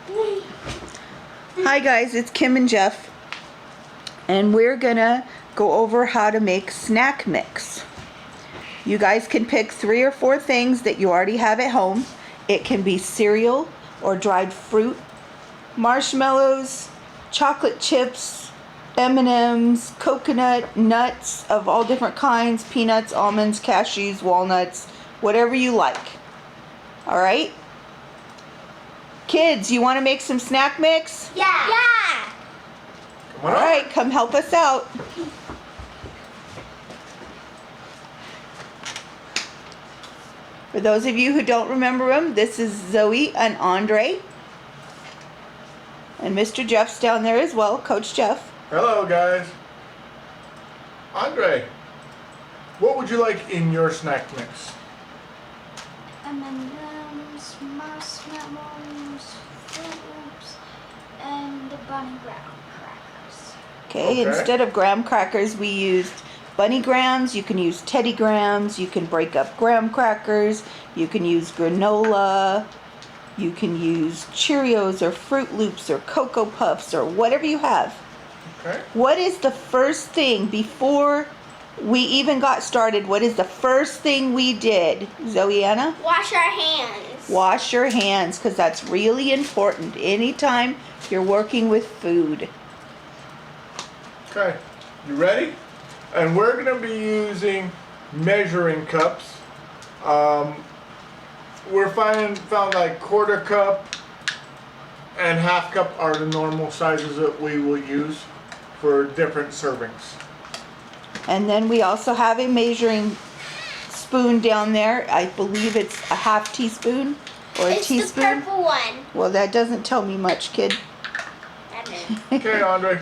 Hi guys, it's Kim and Jeff, and we're gonna go over how to make snack mix. You guys can pick 3 or 4 things that you already have at home. It can be cereal or dried fruit, marshmallows, chocolate chips, M&Ms, coconut, nuts of all different kinds, peanuts, almonds, cashews, walnuts, whatever you like. All right? Kids, you want to make some snack mix? Yeah. Yeah. All right, come help us out. For those of you who don't remember them, this is Zoe and Andre. And Mr. Jeff's down there as well, Coach Jeff. Hello, guys. Andre, what would you like in your snack mix? M&M's, marshmallows, Fruit Loops, and the bunny graham crackers. Okay, instead of graham crackers, we used bunny grahams. You can use Teddy grahams. You can break up graham crackers. You can use granola. You can use Cheerios or Fruit Loops or Cocoa Puffs or whatever you have. Okay. What is the first thing before we even got started? What is the first thing we did, Zoeanna? Wash our hands. Wash your hands, because that's really important anytime you're working with food. Okay, you ready? And we're going to be using measuring cups. We're found like 1/4 cup and 1/2 cup are the normal sizes that we will use for different servings. And then we also have a measuring spoon down there. I believe it's a 1/2 teaspoon or a teaspoon. It's the purple one. Well, that doesn't tell me much, kid. That is. Okay, Andre,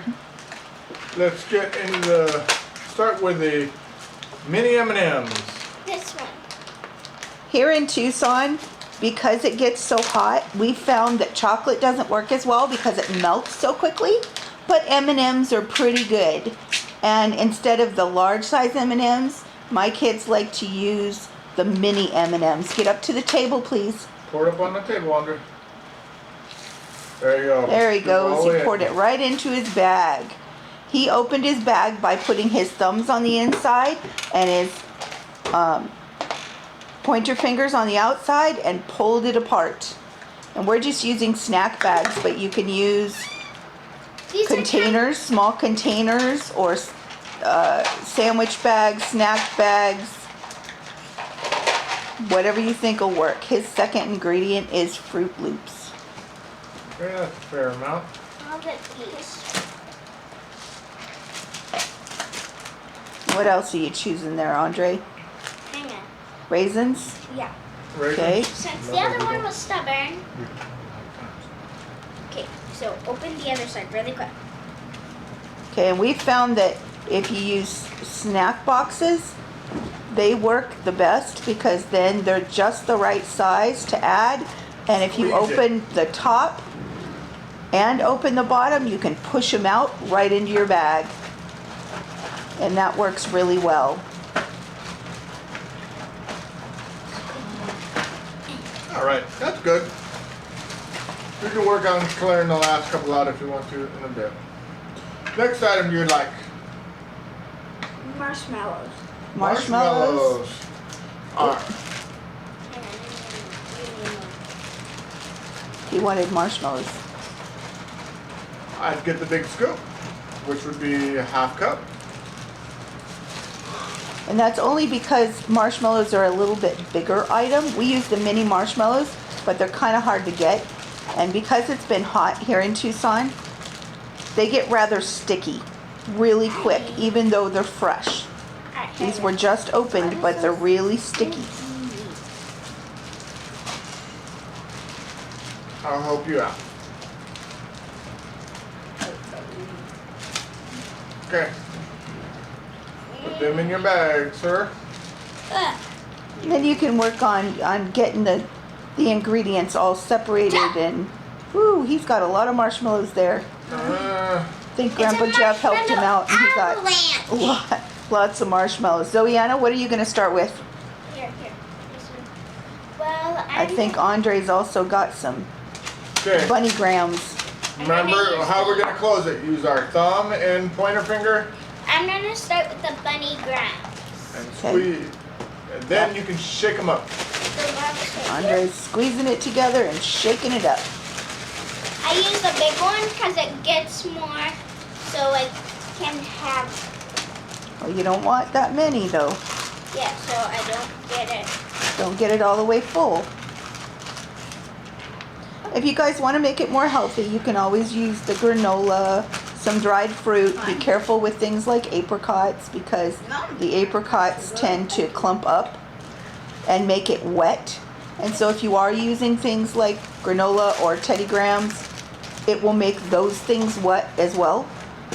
let's get into start with the mini M&Ms. This one. Here in Tucson, because it gets so hot, we found that chocolate doesn't work as well because it melts so quickly, but M&Ms are pretty good. And instead of the large size M&Ms, my kids like to use the mini M&Ms. Get up to the table, please. Pour it up on the table, Andre. There you go. There he goes. He All in. poured it right into his bag. He opened his bag by putting his thumbs on the inside and his pointer fingers on the outside and pulled it apart. And we're just using snack bags, but you can use containers, small containers, or sandwich bags, snack bags, whatever you think will work. His second ingredient is Fruit Loops. Okay, that's a fair amount. I'll get these. What else are you choosing there, Andre? Hang on. Raisins? Yeah. Okay. Since the other one was stubborn. Okay, so open the other side really quick. Okay, and we found that if you use snack boxes, they work the best because then they're just the right size to add. And if you open the top and open the bottom, you can push them out right into your bag. And that works really well. All right, that's good. You can work on clearing the last couple out if you want to in a bit. Next item you'd like? Marshmallows. Marshmallows. All right. He wanted marshmallows. I'd get the big scoop, which would be a 1/2 cup. And that's only because marshmallows are a little bit bigger item. We use the mini marshmallows, but they're kind of hard to get. And because it's been hot here in Tucson, they get rather sticky really quick, even though they're fresh. These were just opened, but they're really sticky. I'll help you out. Okay. Put them in your bag, sir. And then you can work on getting the ingredients all separated. And whoo, he's got a lot of marshmallows there. I think Grandpa Jeff helped him out, and he got lots of marshmallows. Zoeanna, what are you going to start with? Here. This one. Well, I think Andre's also got some. Okay. bunny grams. Remember how we're gonna close it? Use our thumb and pointer finger I'm gonna start with the bunny grams. and Okay. squeeze. And then you can shake them up. So that's it. Andre's squeezing it together and shaking it up. I use the big one because it gets more, so I can have, Well, you don't want that many though. yeah, so I don't get it. Don't get it all the way full. If you guys want to make it more healthy, you can always use the granola, some dried fruit. Be careful with things like apricots because the apricots tend to clump up and make it wet. And so if you are using things like granola or Teddy Grahams, it will make those things wet as well.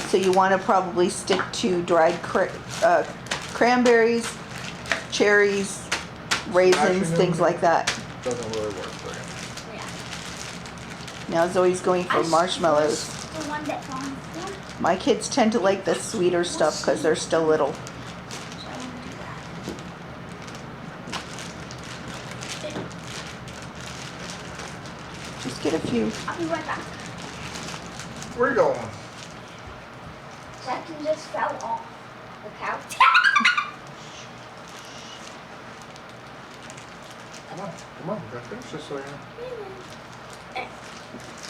So you want to probably stick to dried cranberries, cherries, raisins, things like that. Doesn't really work for him. Now Zoe's going for marshmallows. The one that's on the floor. My kids tend to like the sweeter stuff because they're still little. So I want to do that. Just get a few. I'll be right back. Where you going? That can just fell off the couch. Come on, we gotta finish this so you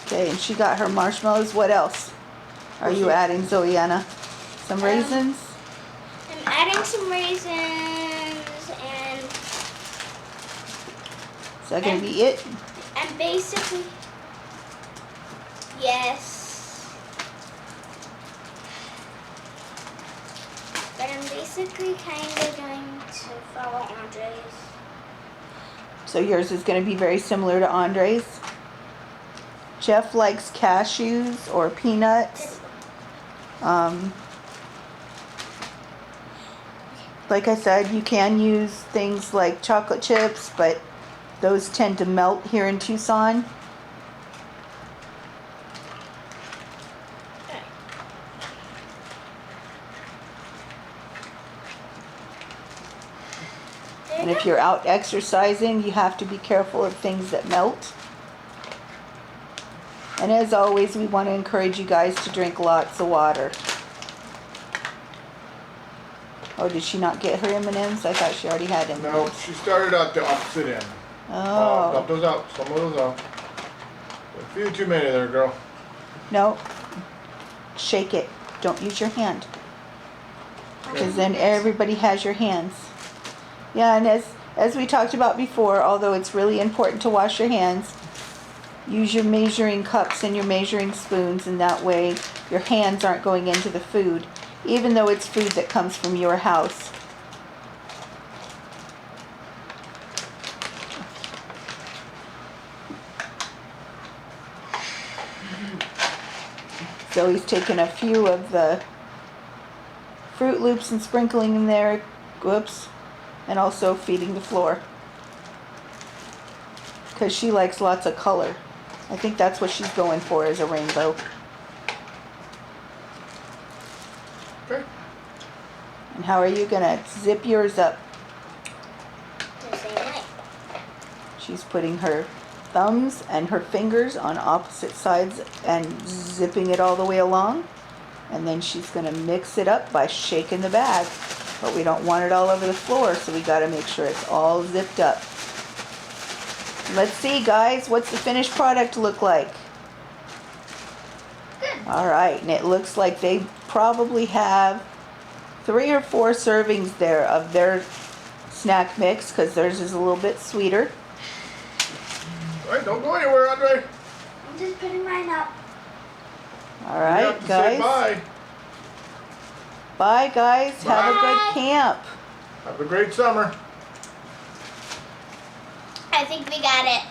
Okay, and she got her marshmallows. What else are you adding, Zoeanna? Some raisins? I'm adding some raisins and Is that going to be it? basically, yes. But I'm basically kind of going to follow Andre's. So yours is going to be very similar to Andre's. Jeff likes cashews or peanuts. Like I said, you can use things like chocolate chips, but those tend to melt here in Tucson. And if you're out exercising, you have to be careful of things that melt. And as always, we want to encourage you guys to drink lots of water. Oh, did she not get her M&Ms? I thought she already had M&Ms. No, she started out the opposite end. Oh. Dump those out. Some of those out. A few too many there, girl. No. Shake it. Don't use your hand. Because then everybody has your hands. Yeah, and as we talked about before, although it's really important to wash your hands, use your measuring cups and your measuring spoons, and that way your hands aren't going into the food, even though it's food that comes from your house. Zoe's taking a few of the Fruit Loops and sprinkling in there. Whoops. And also feeding the floor. Because she likes lots of color. I think that's what she's going for, is a rainbow. Okay. And how are you going to zip yours up? The same way. She's putting her thumbs and her fingers on opposite sides and zipping it all the way along. And then she's going to mix it up by shaking the bag. But we don't want it all over the floor, so we got to make sure it's all zipped up. Let's see, guys, what's the finished product look like? Good. All right, and it looks like they probably have 3 or 4 servings there of their snack mix, because theirs is a little bit sweeter. All right, don't go anywhere, Andre. I'm just putting mine up. All You right, have to guys. say bye. Bye, guys. Have a Bye. good camp. Have a great summer. I think we got it.